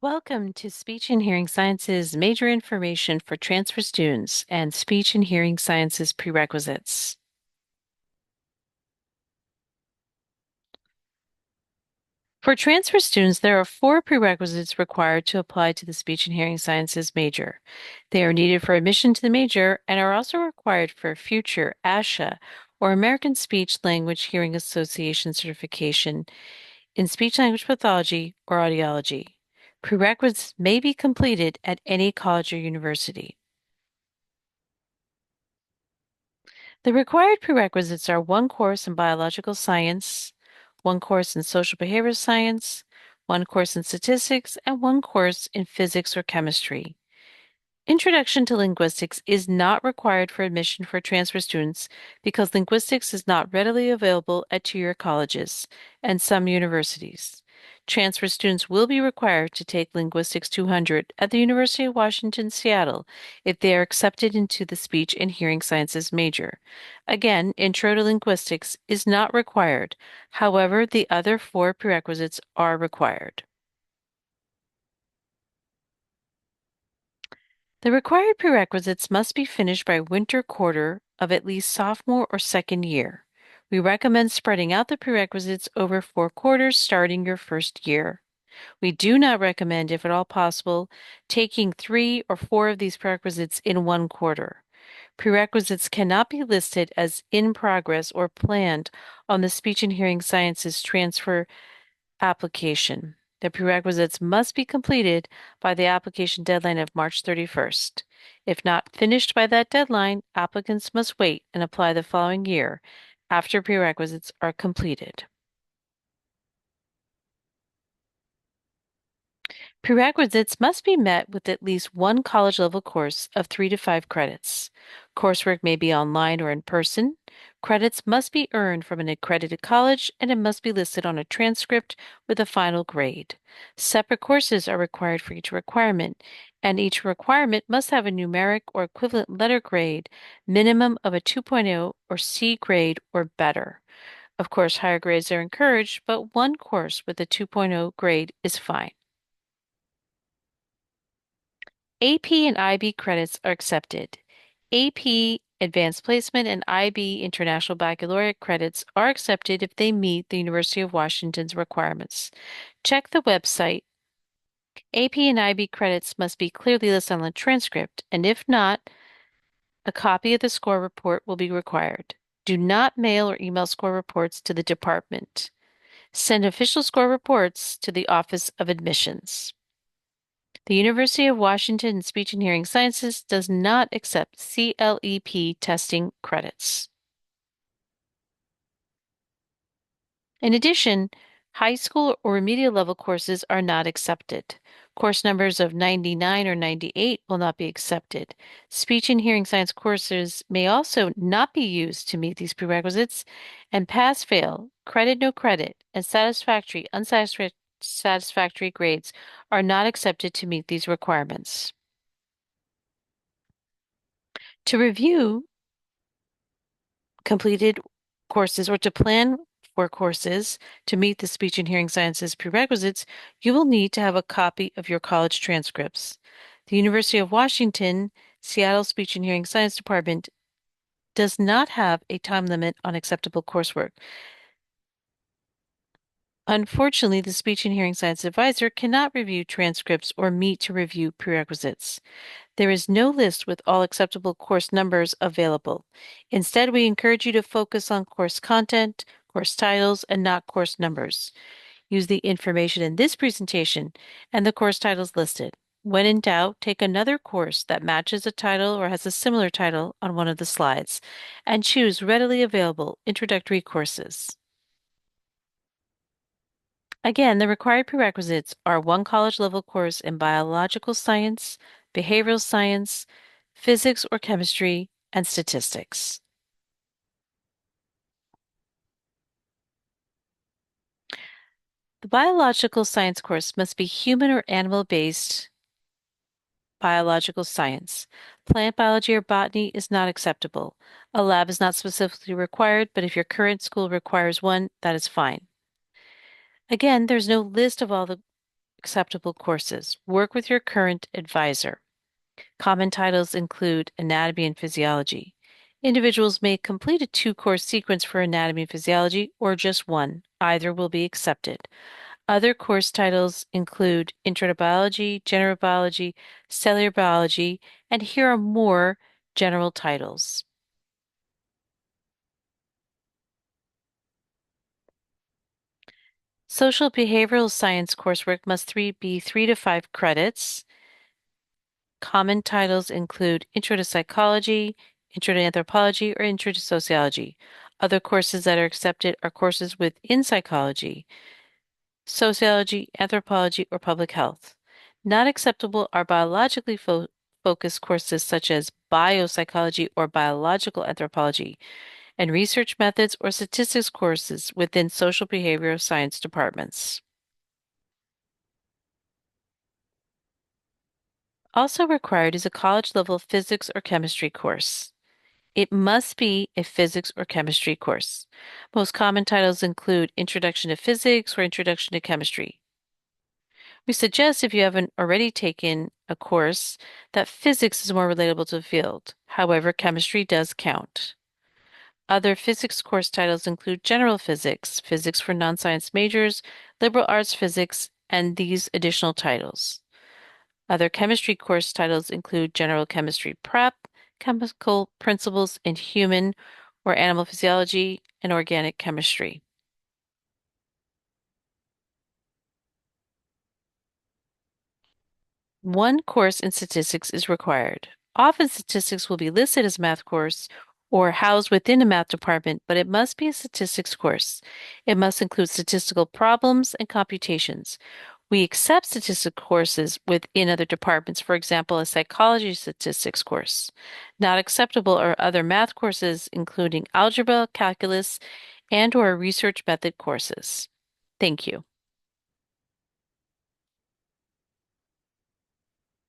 Welcome to Speech and Hearing Sciences Major Information for Transfer Students and Speech and Hearing Sciences Prerequisites. For transfer students, there are 4 prerequisites required to apply to the Speech and Hearing Sciences major. They are needed for admission to the major and are also required for future ASHA or American Speech Language Hearing Association certification in speech language pathology or audiology. Prerequisites may be completed at any college or university. The required prerequisites are 1 course in biological science, 1 course in social behavioral science, 1 course in statistics, and 1 course in physics or chemistry. Introduction to linguistics is not required for admission for transfer students because linguistics is not readily available at two-year colleges and some universities. Transfer students will be required to take Linguistics 200 at the University of Washington, Seattle if they are accepted into the Speech and Hearing Sciences major. Again, Intro to Linguistics is not required. However, the other 4 prerequisites are required. The required prerequisites must be finished by winter quarter of at least sophomore or second year. We recommend spreading out the prerequisites over 4 quarters starting your first year. We do not recommend, if at all possible, taking 3 or 4 of these prerequisites in 1 quarter. Prerequisites cannot be listed as in progress or planned on the Speech and Hearing Sciences transfer application. The prerequisites must be completed by the application deadline of March 31st. If not finished by that deadline, applicants must wait and apply the following year after prerequisites are completed. Prerequisites must be met with at least 1 college level course of 3 to 5 credits. Coursework may be online or in person. Credits must be earned from an accredited college and it must be listed on a transcript with a final grade. Separate courses are required for each requirement, and each requirement must have a numeric or equivalent letter grade minimum of a 2.0 or C grade or better. Of course, higher grades are encouraged, but 1 course with a 2.0 grade is fine. AP and IB credits are accepted. AP Advanced Placement and IB International Baccalaureate credits are accepted if they meet the University of Washington's requirements. Check the website. AP and IB credits must be clearly listed on the transcript, and if not, a copy of the score report will be required. Do not mail or email score reports to the department. Send official score reports to the Office of Admissions. The University of Washington Speech and Hearing Sciences does not accept CLEP testing credits. In addition, high school or remedial level courses are not accepted. Course numbers of 99 or 98 will not be accepted. Speech and hearing science courses may also not be used to meet these prerequisites, and pass-fail, credit no credit, and satisfactory, unsatisfactory grades are not accepted to meet these requirements. To review completed courses or to plan for courses to meet the speech and hearing sciences prerequisites, you will need to have a copy of your college transcripts. The University of Washington Seattle Speech and Hearing Science Department does not have a time limit on acceptable coursework. Unfortunately, the Speech and Hearing Science Advisor cannot review transcripts or meet to review prerequisites. There is no list with all acceptable course numbers available. Instead, we encourage you to focus on course content, course titles, and not course numbers. Use the information in this presentation and the course titles listed. When in doubt, take another course that matches a title or has a similar title on one of the slides, and choose readily available introductory courses. Again, the required prerequisites are 1 college level course in biological science, behavioral science, physics or chemistry, and statistics. The biological science course must be human or animal-based biological science. Plant biology or botany is not acceptable. A lab is not specifically required, but if your current school requires one, that is fine. Again, there's no list of all the acceptable courses. Work with your current advisor. Common titles include anatomy and physiology. Individuals may complete a two-course sequence for anatomy and physiology or just one. Either will be accepted. Other course titles include Intro to Biology, General Biology, Cellular Biology, and here are more general titles. Social behavioral science coursework must be 3 to 5 credits. Common titles include Intro to Psychology, Intro to Anthropology, or Intro to Sociology. Other courses that are accepted are courses within psychology, sociology, anthropology, or public health. Not acceptable are biologically focused courses such as biopsychology or biological anthropology, and research methods or statistics courses within social behavioral science departments. Also required is a college-level physics or chemistry course. It must be a physics or chemistry course. Most common titles include Introduction to Physics or Introduction to Chemistry. We suggest if you haven't already taken a course that physics is more relatable to the field. However, chemistry does count. Other physics course titles include General Physics, Physics for Non-Science Majors, Liberal Arts Physics, and these additional titles. Other chemistry course titles include General Chemistry Prep, Chemical Principles in Human or Animal Physiology, and Organic Chemistry. One course in statistics is required. Often statistics will be listed as a math course or housed within a math department, but it must be a statistics course. It must include statistical problems and computations. We accept statistics courses within other departments, for example, a psychology statistics course. Not acceptable are other math courses, including algebra, calculus, and/or research method courses. Thank you.